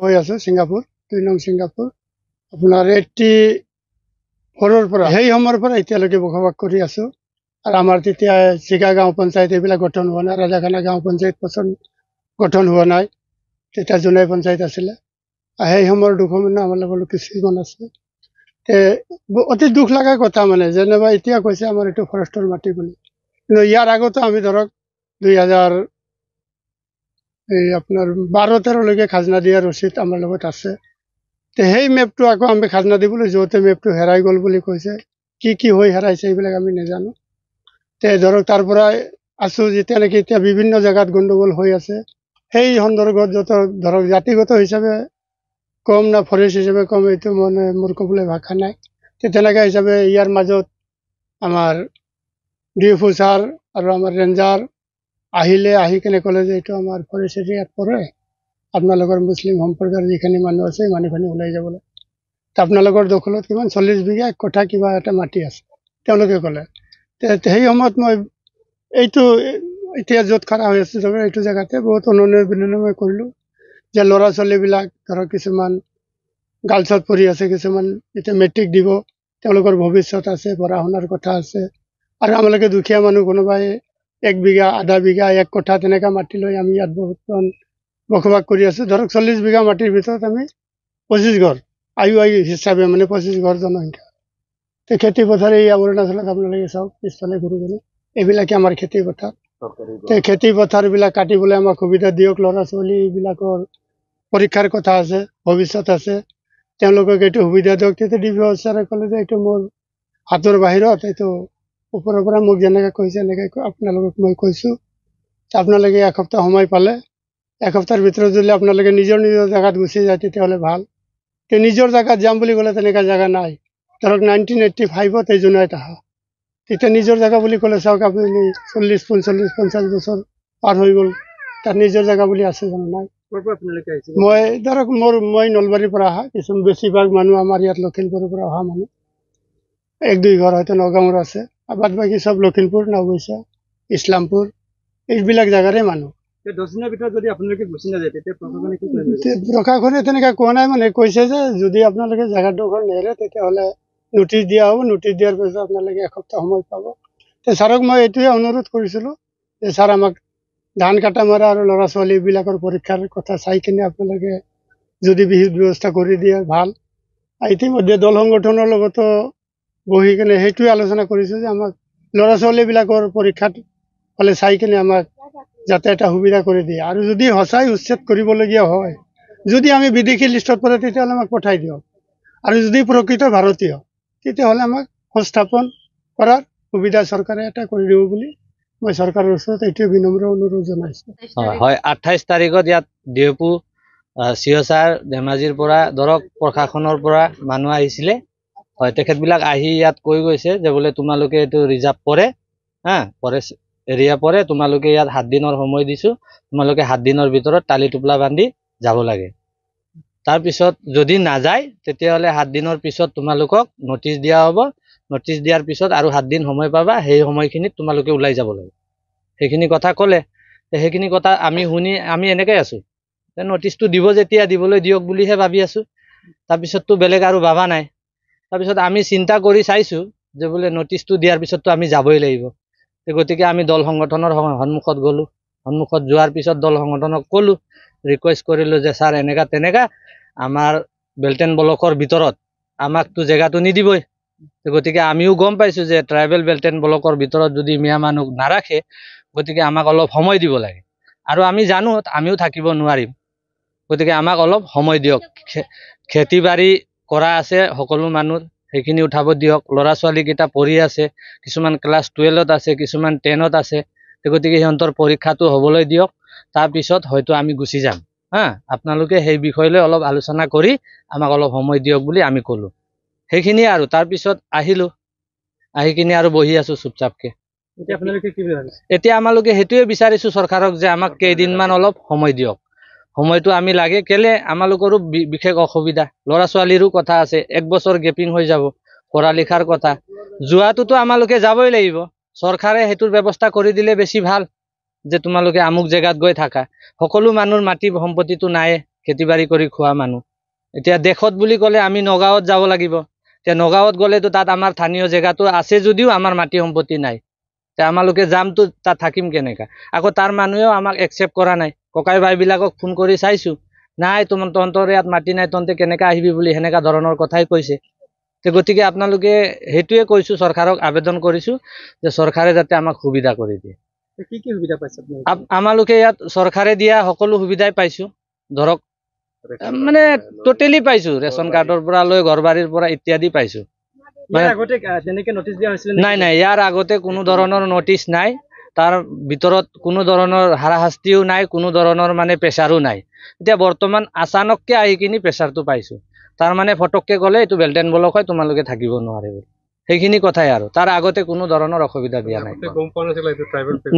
হৈ আছো ছিংগাপুৰ 2 নং ছিংগাপুৰ আপোনাৰ 84 পৰা সেই সময়ৰ পৰা এতিয়ালৈকে বসবাস কৰি আছো আৰু আমাৰ তেতিয়া চিগা গাঁও পঞ্চায়ত এইবিলাক গঠন হোৱা নাই ৰাজাখানা গাঁও পঞ্চায়ত গঠন হোৱা নাই তেতিয়া জোনাই পঞ্চায়ত আছিলে সেই সময়ৰ দুখ মানে আমাৰ লগত কিছুমান আছে অতি দুখ লগা কথা মানে যেনেবা এতিয়া কৈছে আমাৰ এইটো ফৰেষ্টৰ মাটি বুলি কিন্তু ইয়াৰ আগতো আমি ধৰক 2000 আপোনাৰ 12-13 লৈকে খাজনা দিয়া ৰচিদ আমাৰ লগত আছে সেই মেপটো আকৌ আমি খাজনা দিবলৈ যতে মেপটো হেৰাই গল বুলি কৈছে কি হৈ হেৰাইছে এইবিলাক আমি নাজানো ধৰক তাৰ পৰা আছো যেতিয়া নেকি এতিয়া বিভিন্ন জায়গাত গণ্ডগোল হৈ আছে সেই সন্দৰ্ভত যত ধৰক জাতিগত হিচাপে কম না ফৰেষ্ট হিচাপে কম এইটো মানে মোৰ ক'বলৈ ভাষা নাই তেনেকা হিচাপে ইয়াৰ মাজত আমাৰ ডিএফও ছাৰ আৰু আমাৰ ৰেঞ্জাৰ আহি কেনে ক'লে যে এইটো আমাৰ ফৰেষ্ট এৰিয়াত পৰে আপোনালোকৰ মুছলিম সম্প্ৰদায়ৰ যিখিনি মানুহ আছে মানুহখিনি ওলাই যাব লাগে আপোনালোকৰ দখলত কিমান 40 বিঘা এক কঠা কিবা এটা মাটি আছে তেওঁলোকে ক'লে সেই সময়ত মই এইটো এতিয়া য'ত খাৰা হৈ আছো এইটো জেগাতে বহুত অনুনয় বিনয় কৰিলো যে ল'ৰা ছোৱালীবিলাক ধৰক কিছুমান গাৰ্লছত পঢ়ি আছে কিছুমান এতিয়া মেট্ৰিক দিব তেওঁলোকৰ ভৱিষ্যত আছে পঢ়া শুনাৰ কথা আছে আৰু আমালোকে দুখীয়া মানুহ কোনোবাই 1 বিঘা আধা বিঘা এক কঠা তেনেকা মাটি লৈ আমি ইয়াত বৰ্তমান বসবাস কৰি আছো ধৰক 40 বিঘা মাটিৰ ভিতৰত আমি 25 ঘৰ আয়ু হিচাপে মানে 25 ঘৰ জনসংখ্যা খেতি পথাৰ এই অৰুণাচলত আপোনালোকে চাওক পিছফালে ঘূৰি গ'লে এইবিলাকে আমাৰ খেতি পথাৰ খেতি পথাৰবিলাক কাটিবলৈ আমাক সুবিধা দিয়ক ল'ৰা ছোৱালীবিলাকৰ পৰীক্ষাৰ কথা আছে ভৱিষ্যত আছে তেওঁলোকক এইটো সুবিধা দিয়ক তেতিয়া ডিভিঅ ছাৰে ক'লে যে এইটো মোৰ হাতৰ বাহিৰত এইটো ওপৰৰ পৰা মোক যেনেকৈ কৈছে এনেকৈ আপোনালোকক মই কৈছো আপোনালোকে এসপ্তাহ সময় পালে এসপ্তাহৰ ভিতৰত যদি আপোনালোকে নিজৰ জেগাত গুচি যায় তেতিয়াহ'লে ভাল নিজৰ জেগাত যাম বুলি ক'লে তেনেকুৱা জেগা নাই ধৰক 1985ত এই জোনাইত আহা তেতিয়া নিজৰ জেগা বুলি ক'লে চাওক আপুনি 40-45-50 বছৰ পাৰ হৈ গ'ল তাত নিজৰ জেগা বুলি আছে জানো নাই মই ধৰক মই নলবাৰীৰ পৰা অহা কিছু বেছিভাগ মানুহ আমাৰ ইয়াত লখিমপুৰৰ পৰা অহা মানুহ 1-2 ঘৰ হয়তো নগাঁৱৰ আছে বাদ বাকী চব লখিমপুৰ নাওবৈচা ইছলামপুৰ এইবিলাক জেগাৰে মানুহ 10 দিনৰ ভিতৰত যদি আপোনালোকে গুচি নাযায় তেতিয়া প্ৰশাসনে কি কৰিব প্ৰশাসনে তেনেকৈ কোৱা নাই মানে কৈছে যে যদি আপোনালোকে জেগাডোখৰ নেৰে তেতিয়াহ'লে নোটিচ দিয়া হ'ব নোটিচ দিয়াৰ পিছত আপোনালোকে এসপ্তাহ সময় পাব ছাৰক মই এইটোৱে অনুৰোধ কৰিছিলোঁ যে ছাৰ আমাক ধান কাটা মৰা আৰু ল'ৰা ছোৱালীবিলাকৰ পৰীক্ষাৰ কথা চাই কিনে আপোনালোকে যদি বিহিত ব্যৱস্থা কৰি দিয়ে ভাল ইতিমধ্যে দল সংগঠনৰ লগতো বহি কিনে সেইটোৱে আলোচনা কৰিছোঁ যে আমাক ল'ৰা ছোৱালীবিলাকৰ পৰীক্ষাত হ'লে চাই কিনে আমাক যাতে এটা সুবিধা কৰি দিয়ে আৰু যদি সঁচাই উচ্ছেদ কৰিবলগীয়া হয় যদি আমি বিদেশী লিষ্টত পৰে তেতিয়াহ'লে আমাক পঠাই দিয়ক আৰু যদি প্ৰকৃত ভাৰতীয় তেতিয়াহ'লে আমাক সংস্থাপন কৰাৰ সুবিধা চৰকাৰে এটা কৰি দিব বুলি মই চৰকাৰৰ ওচৰত এইটোৱে বিনম্ৰ অনুৰোধ জনাইছোঁ হয় 28 তাৰিখত ইয়াত ডিএফও ছাৰ ধেমাজিৰ পৰা ধৰক প্ৰশাসনৰ পৰা মানুহ আহিছিলে হয় তেখেতবিলাক আহি ইয়াত কৈ গৈছে যে বোলে তোমালোকে এইটো ৰিজাৰ্ভ পৰে ফৰেষ্ট এৰিয়া পৰে তোমালোকে ইয়াত 7 দিনৰ সময় দিছো তোমালোকে 7 দিনৰ ভিতৰত টালি টোপলা বান্ধি যাব লাগে তাৰপিছত যদি নাযায় তেতিয়াহ'লে 7 দিনৰ পিছত তোমালোকক নোটিচ দিয়া হ'ব নোটিচ দিয়াৰ পিছত আৰু 7 দিন সময় পাবা সেই সময়খিনিত তোমালোকে ওলাই যাব লাগে সেইখিনি কথা ক'লে সেইখিনি কথা আমি শুনি আমি এনেকৈ আছো নোটিচটো দিব যেতিয়া দিবলৈ দিয়ক বুলিহে ভাবি আছো তাৰপিছততো বেলেগ আৰু ভাবা নাই তাৰপিছত আমি চিন্তা কৰি চাইছো যে বোলে নোটিচটো দিয়াৰ পিছততো আমি যাবই লাগিব গতিকে আমি দল সংগঠনৰ সন্মুখত গ'লো সন্মুখত যোৱাৰ পিছত দল সংগঠনক ক'লো ৰিকুৱেষ্ট কৰিলো যে ছাৰ এনেকা তেনেকা আমাৰ বেলটেন ব্লকৰ ভিতৰত আমাকতো জেগাটো নিদিবই গতিকে আমিও গম পাইছো যে ট্ৰাইবেল বেলটেন ব্লকৰ ভিতৰত যদি মিয়া মানুহ নাৰাখে গতিকে আমাক অলপ সময় দিব লাগে আৰু আমি জানো আমিও থাকিব নোৱাৰিম গতিকে আমাক অলপ সময় দিয়ক খেতি বাৰী কৰা আছে সকলো মানুহ সেইখিনি উঠাব দিয়ক ল'ৰা ছোৱালীকেইটা পঢ়ি আছে কিছুমান ক্লাছ 12ত আছে কিছুমান 10ত আছে গতিকে সিহঁতৰ পৰীক্ষাটো হ'বলৈ দিয়ক তাৰপিছত হয়তো আমি গুচি যাম আপোনালোকে সেই বিষয়লৈ অলপ আলোচনা কৰি আমাক অলপ সময় দিয়ক বুলি আমি ক'লো সেইখিনিয়ে আৰু তাৰপিছত আহিলো আহি কিনে আৰু বহি আছো চুপচাপকে এতিয়া আমালোকে সেইটোৱে বিচাৰিছো চৰকাৰক যে আমাক কেইদিনমান অলপ সময় দিয়ক সময়টো আমি লাগে কেলে আমালোকৰো বিশেষ অসুবিধা ল'ৰা ছোৱালীৰো কথা আছে 1 বছৰ গেপিং হৈ যাব পঢ়া লিখাৰ কথা যোৱাটোতো আমালোকে যাবই লাগিব চৰকাৰে সেইটোৰ ব্যৱস্থা কৰি দিলে বেছি ভাল যে তোমালোকে আমুক জেগাত গৈ থাকা সকলো মানুহৰ মাটি সম্পত্তিটো নাই খেতি বাড়ি কৰি খোৱা মানুহ এতিয়া দেশত বুলি ক'লে আমি নগাঁৱত যাব লাগিব এতিয়া নগাঁৱত গ'লেতো তাত আমাৰ স্থানীয় জেগাটো আছে যদিও আমাৰ মাটি সম্পত্তি নাই তে আমালোকে যামতো তাত থাকিম কেনেকা আকৌ তাৰ মানুহেও আমাক একচেপ্ট কৰা নাই ককাই ভাইবিলাকক ফোন কৰি চাইছো নাই তহঁতৰ ইয়াত মাটি নাই তহঁতে কেনেকা আহিবি বুলি সেনেকা ধৰণৰ কথাই কৈছে তে গতিকে আপোনালোকে সেইটোৱে কৈছো চৰকাৰক আবেদন কৰিছো যে চৰকাৰে যাতে আমাক সুবিধা কৰি দিয়ে কি সুবিধা পাইছে আপুনি আমালোকে ইয়াত চৰকাৰে দিয়া সকলো সুবিধাই পাইছো ধৰক মানে টোটেলি পাইছো ৰেচন কাৰ্ডৰ পৰা লৈ ঘৰবাৰীৰ পৰা ইত্যাদি পাইছো ইয়াৰ আগতে তেনেকে নটিচ দিয়া হৈছিল নাই নাই ইয়াৰ আগতে কোনো ধৰণৰ নটিচ নাই তাৰ ভিতৰত কোনো ধৰণৰ হাৰাশাস্তিও নাই কোনো ধৰণৰ মানে প্ৰেছাৰো নাই এতিয়া বৰ্তমান আচানককে আহি কিনি প্ৰেছাৰটো পাইছো তাৰ মানে ফটককে গ'লে এইটো বেলটেন ব্লক হয় তোমালোকে থাকিব নোৱাৰে সেইখিনি কথাই আৰু তাৰ আগতে কোনো ধৰণৰ অসুবিধা দিয়া নাই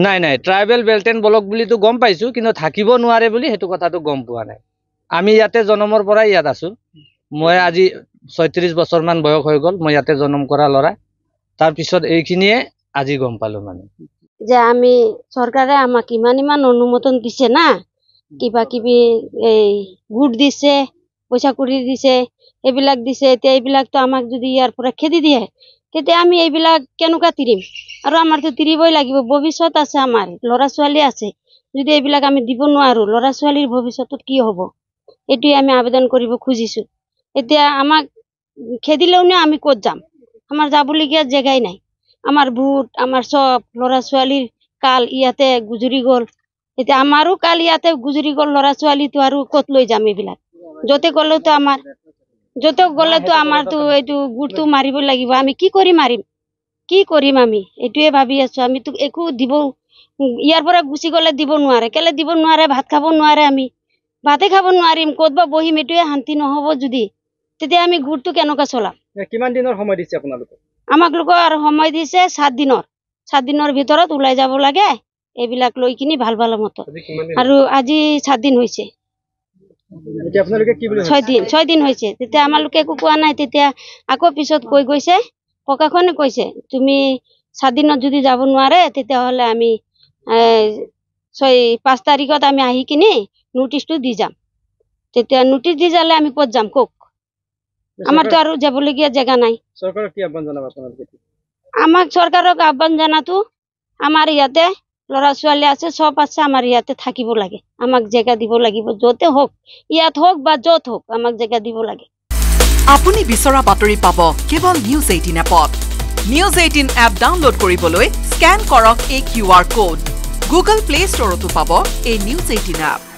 নাই নাই ট্ৰাইবেল বেলটেন ব্লক বুলিতো গম পাইছো কিন্তু থাকিব নোৱাৰে বুলি সেইটো কথাটো গম পোৱা নাই আমি ইয়াতে জন্মৰ পৰাই ইয়াত আছো মই আজি ৩৬ বছৰমান বয়স হৈ গ'ল মই ইয়াতে জন্ম কৰা ল'ৰা তাৰপিছত এইখিনিয়ে আজি গম পালো মানে যে আমি চৰকাৰে আমাক ইমান অনুমোদন দিছে না কিবা কিবি এই গুড দিছে পইচা কৰি দিছে এইবিলাক দিছে এতিয়া এইবিলাকতো আমাক যদি ইয়াৰ পৰা খেদি দিয়ে তেতিয়া আমি এইবিলাক কেনেকুৱা তিৰিম আৰু আমাৰতো তিৰিবই লাগিব ভৱিষ্যত আছে আমাৰ ল'ৰা ছোৱালী আছে যদি এইবিলাক আমি দিব নোৱাৰো ল'ৰা ছোৱালীৰ ভৱিষ্যতত কি হ'ব এইটোৱে আমি আবেদন কৰিব খুজিছো এতিয়া আমাক খেদিলেও নে আমি ক'ত যাম আমাৰ যাবলগীয়া জেগাই নাই আমাৰ ভূত আমাৰ সব ল'ৰা ছোৱালীৰ কাল ইয়াতে গুজৰি গ'ল এতিয়া আমাৰো কাল ইয়াতে গুজৰি গ'ল ল'ৰা ছোৱালীটো আৰু ক'ত লৈ যাম এইবিলাক য'তে গ'লেতো আমাৰতো এইটো গুড়টো মাৰিব লাগিব আমি কি কৰিম আমি এইটোৱে ভাবি আছো আমিতো একো দিব ইয়াৰ পৰা গুচি গ'লে দিব নোৱাৰে কেলে দিব নোৱাৰে ভাত খাব নোৱাৰে আমি ভাতে খাব নোৱাৰিম ক'তবা বহিম এইটোৱে শান্তি নহ'ব যদি তেতিয়া আমি গুড়টো কেনেকুৱা চলাম কিমান দিনৰ সময় দিছে আপোনালোকে আমাক লোকৰ সময় দিছে 7 দিনৰ ভিতৰত ওলাই যাব লাগে এইবিলাক লৈ কিনি ভাল মতো আৰু আজি 7 দিন হৈছে এতিয়া আপোনালোকে কি বুলি 6 দিন হৈছে তেতিয়া আমালোকে একো কোৱা নাই তেতিয়া আকৌ পিছত কৈ গৈছে প্ৰশাসনে কৈছে তুমি 7 দিনত যদি যাব নোৱাৰে তেতিয়াহ'লে আমি 5 তাৰিখত আমি আহি কিনি নোটিছটো দি যাম তেতিয়া নোটিছ দি যালে আমি ক'ত যাম কক আমাৰতো আৰু যাবলগীয়া জেগা নাই চৰকাৰক কি আহ্বান জনাব আপোনালোকে আমাক চৰকাৰক আহ্বান জনাতো আমাৰ ইয়াতে ল'ৰা ছোৱালী আছে সব আছে আমাৰ ইয়াতে থাকিব লাগে আমাক জেগা দিব লাগিব য'তে হোক ইয়াত হোক বা য'ত হোক আমাক জেগা দিব লাগে আপুনি বিচৰা বাতৰি পাব কেৱল নিউজ 18 এপত নিউজ 18 এপ ডাউনলোড কৰিবলৈ স্ক্যান কৰক এই QR কোড গুগল প্লে ষ্টৰতো পাব এই নিউজ 18 এপ